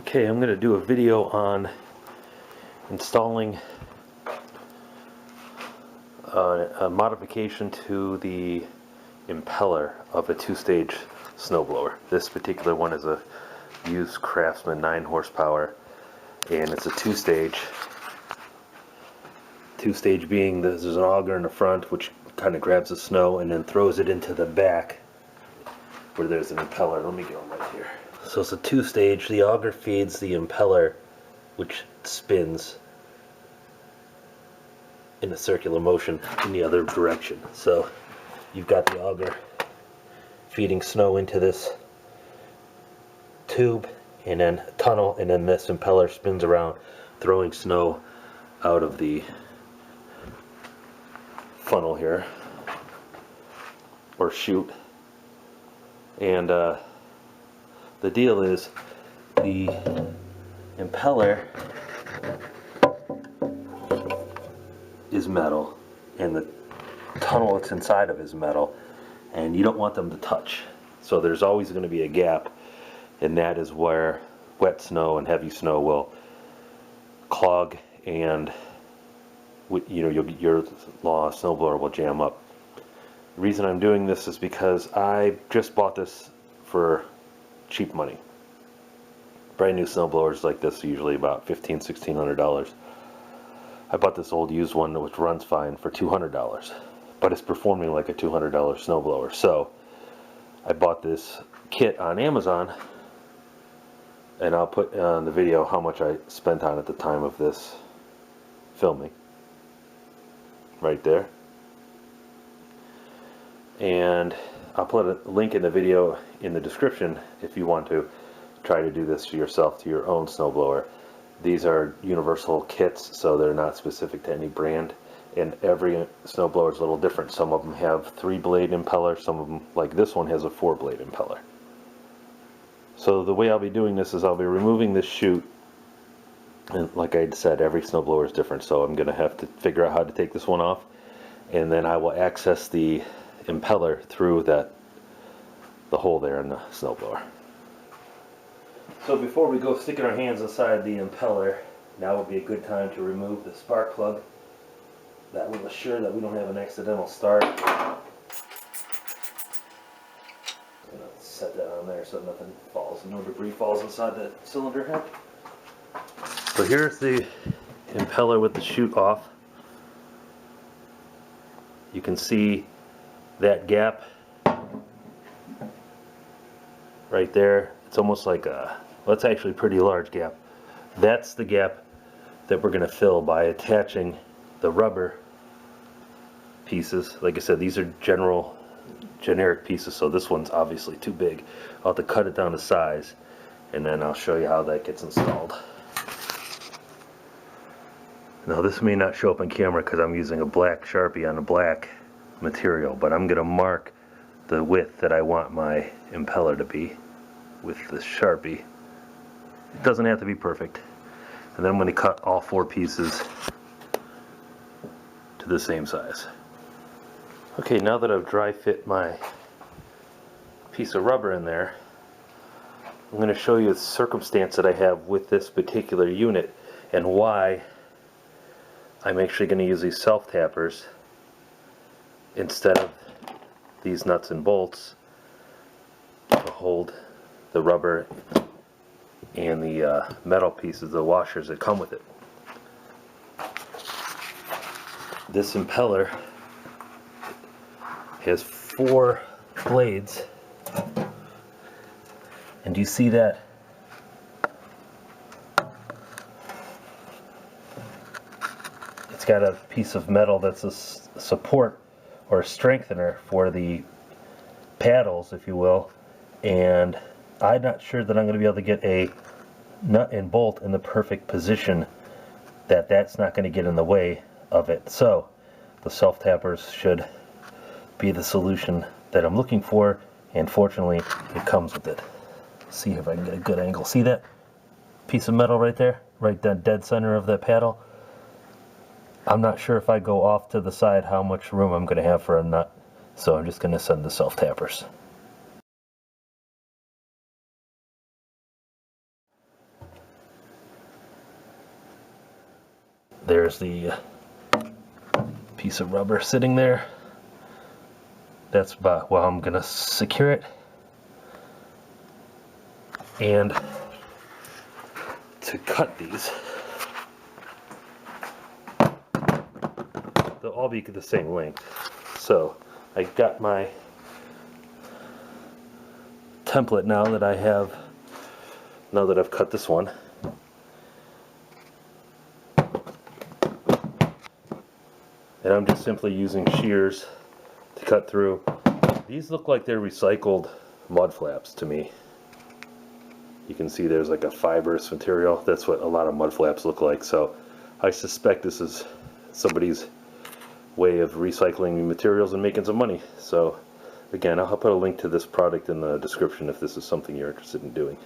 Okay, I'm going to do a video on installing a modification to the impeller of a two-stage snowblower. This particular one is a used Craftsman 9 horsepower, and it's a two-stage. Two-stage being there's an auger in the front which kind of grabs the snow and then throws it into the back where there's an impeller. Let me get on right here. So it's a two-stage. The auger feeds the impeller, which spins in a circular motion in the other direction. So you've got the auger feeding snow into this tube and then a tunnel, and then this impeller spins around throwing snow out of the funnel here, or chute. And the deal is the impeller is metal and the tunnel it's inside of is metal, and you don't want them to touch. So there's always going to be a gap, and that is where wet snow and heavy snow will clog, and your snowblower will jam up. The reason I'm doing this is because I just bought this for cheap money. Brand new snowblowers like this are usually about $1,500–$1,600. I bought this old used one which runs fine for $200, but it's performing like a $200 snowblower. So I bought this kit on Amazon, and I'll put on the video how much I spent on it at the time of this filming. Right there. And I'll put a link in the video in the description if you want to try to do this to yourself, to your own snowblower. These are universal kits, so they're not specific to any brand, and every snowblower is a little different. Some of them have 3-blade impeller, some of them, like this one, has a 4-blade impeller. So the way I'll be doing this is I'll be removing this chute, and like I said, every snowblower is different, so I'm going to have to figure out how to take this one off, and then I will access the impeller through the hole there in the snowblower. So before we go sticking our hands inside the impeller, now would be a good time to remove the spark plug. That will assure that we don't have an accidental start. I'm going to set that on there so nothing falls, no debris falls inside the cylinder head. So here's the impeller with the chute off. You can see that gap right there. It's almost like a, well, it's actually a pretty large gap. That's the gap that we're going to fill by attaching the rubber pieces. Like I said, these are generic pieces, so this one's obviously too big. I'll have to cut it down to size, and then I'll show you how that gets installed. Now this may not show up on camera because I'm using a black Sharpie on a black material, but I'm going to mark the width that I want my impeller to be with this Sharpie. It doesn't have to be perfect. And then I'm going to cut all 4 pieces to the same size. Okay, now that I've dry fit my piece of rubber in there, I'm going to show you the circumstance that I have with this particular unit and why I'm actually going to use these self-tappers instead of these nuts and bolts to hold the rubber and the metal pieces, the washers that come with it. This impeller has 4 blades, and do you see that? It's got a piece of metal that's a support or a strengthener for the paddles, if you will, and I'm not sure that I'm going to be able to get a nut and bolt in the perfect position that's not going to get in the way of it. So the self-tappers should be the solution that I'm looking for, and fortunately it comes with it. See if I can get a good angle. See that piece of metal right there, right down dead center of that paddle? I'm not sure if I go off to the side how much room I'm going to have for a nut, so I'm just going to send the self-tappers. There's the piece of rubber sitting there. That's about how I'm gonna secure it. And to cut these, they'll all be the same length. So I got my template now that I've cut this one. And I'm just simply using shears to cut through. These look like they're recycled mud flaps to me. You can see there's like a fibrous material. That's what a lot of mud flaps look like. So I suspect this is somebody's way of recycling materials and making some money. So again, I'll put a link to this product in the description if this is something you're interested in doing.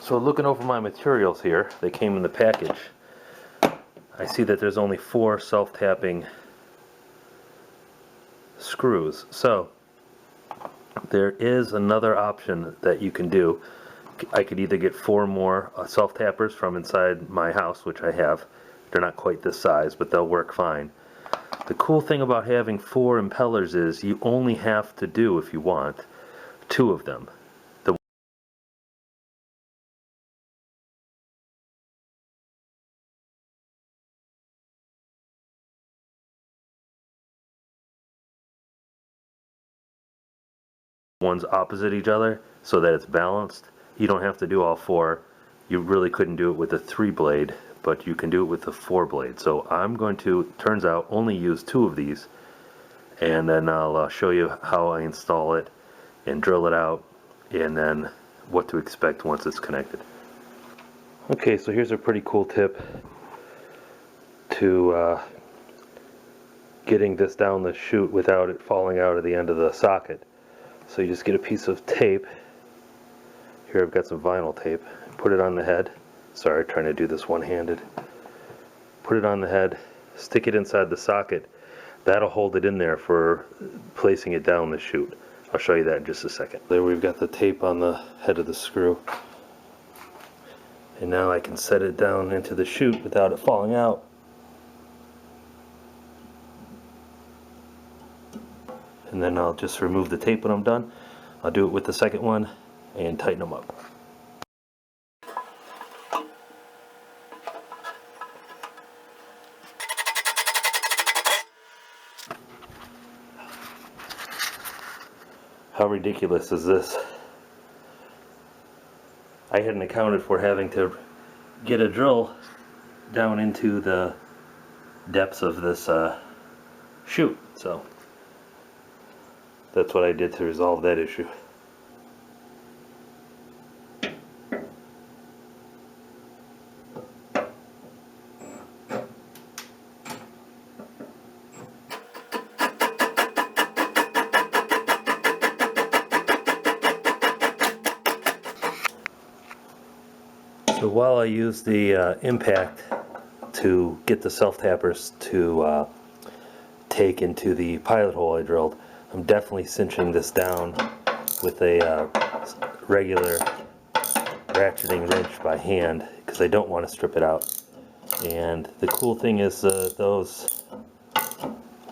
So looking over my materials here, they came in the package. I see that there's only 4 self-tapping screws. So there is another option that you can do. I could either get 4 more self-tappers from inside my house, which I have. They're not quite this size, but they'll work fine. The cool thing about having 4 impellers is you only have to do, if you want, 2 of them. Ones opposite each other so that it's balanced. You don't have to do all 4. You really couldn't do it with a 3-blade, but you can do it with a 4-blade. So I'm going to, turns out, only use 2 of these, and then I'll show you how I install it and drill it out, and then what to expect once it's connected. Okay, so here's a pretty cool tip to getting this down the chute without it falling out of the end of the socket. So you just get a piece of tape. Here I've got some vinyl tape. Put it on the head. Sorry, trying to do this one-handed. Put it on the head, stick it inside the socket. That'll hold it in there for placing it down the chute. I'll show you that in just a second. There we've got the tape on the head of the screw. And now I can set it down into the chute without it falling out. And then I'll just remove the tape when I'm done. I'll do it with the second one and tighten them up. How ridiculous is this? I hadn't accounted for having to get a drill down into the depths of this chute, so that's what I did to resolve that issue. So while I use the impact to get the self-tappers to take into the pilot hole I drilled, I'm definitely cinching this down with a regular ratcheting wrench by hand because I don't want to strip it out. And the cool thing is those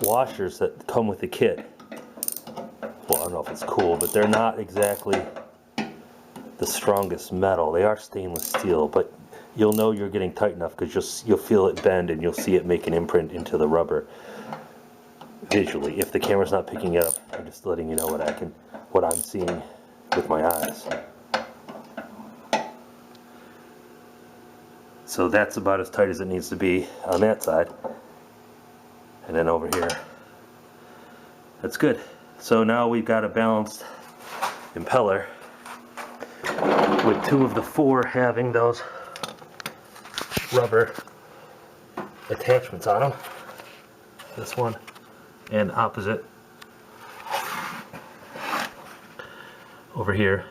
washers that come with the kit, well, I don't know if it's cool, but they're not exactly the strongest metal. They are stainless steel, but you'll know you're getting tight enough because you'll feel it bend and you'll see it make an imprint into the rubber visually. If the camera's not picking it up, I'm just letting you know what I'm seeing with my eyes. So that's about as tight as it needs to be on that side. And then over here, that's good. So now we've got a balanced impeller with 2 of the 4 having those rubber attachments on them. This one and opposite over here.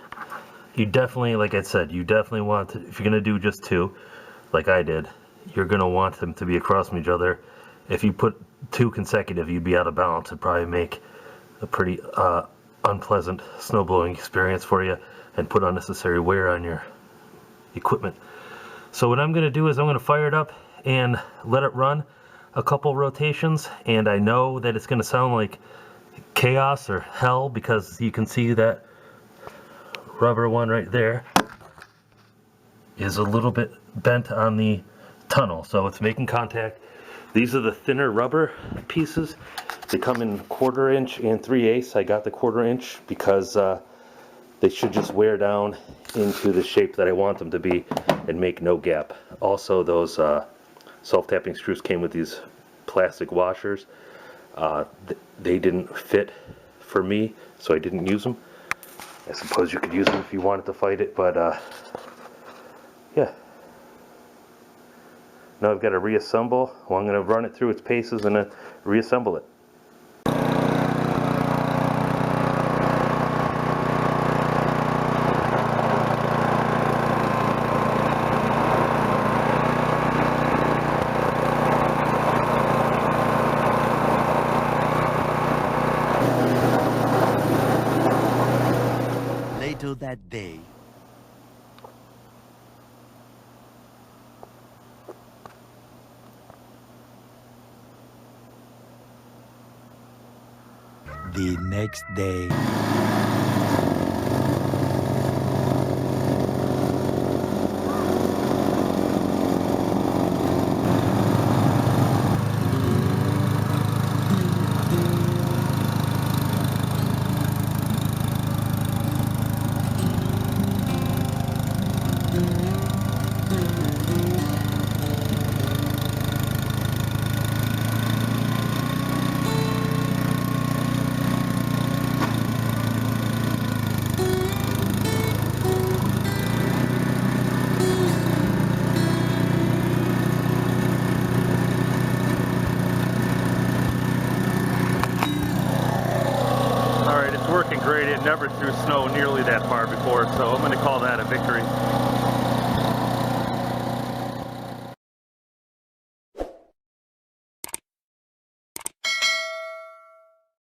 You definitely, like I said, you definitely want to, if you're going to do just 2, like I did, you're going to want them to be across from each other. If you put 2 consecutive, you'd be out of balance. It'd probably make a pretty unpleasant snowblowing experience for you and put unnecessary wear on your equipment. So what I'm going to do is I'm going to fire it up and let it run a couple rotations, and I know that it's going to sound like chaos or hell because you can see that rubber one right there is a little bit bent on the tunnel, so it's making contact. These are the thinner rubber pieces. They come in 1/4 inch and 3/8. I got the 1/4 inch because they should just wear down into the shape that I want them to be and make no gap. Also, those self-tapping screws came with these plastic washers. They didn't fit for me, so I didn't use them. I suppose you could use them if you wanted to fight it, but yeah. Now I've got to reassemble. Well, I'm going to run it through its paces and then reassemble it. Later that day. The next day. Working great. It never threw snow nearly that far before, so I'm going to call that a victory.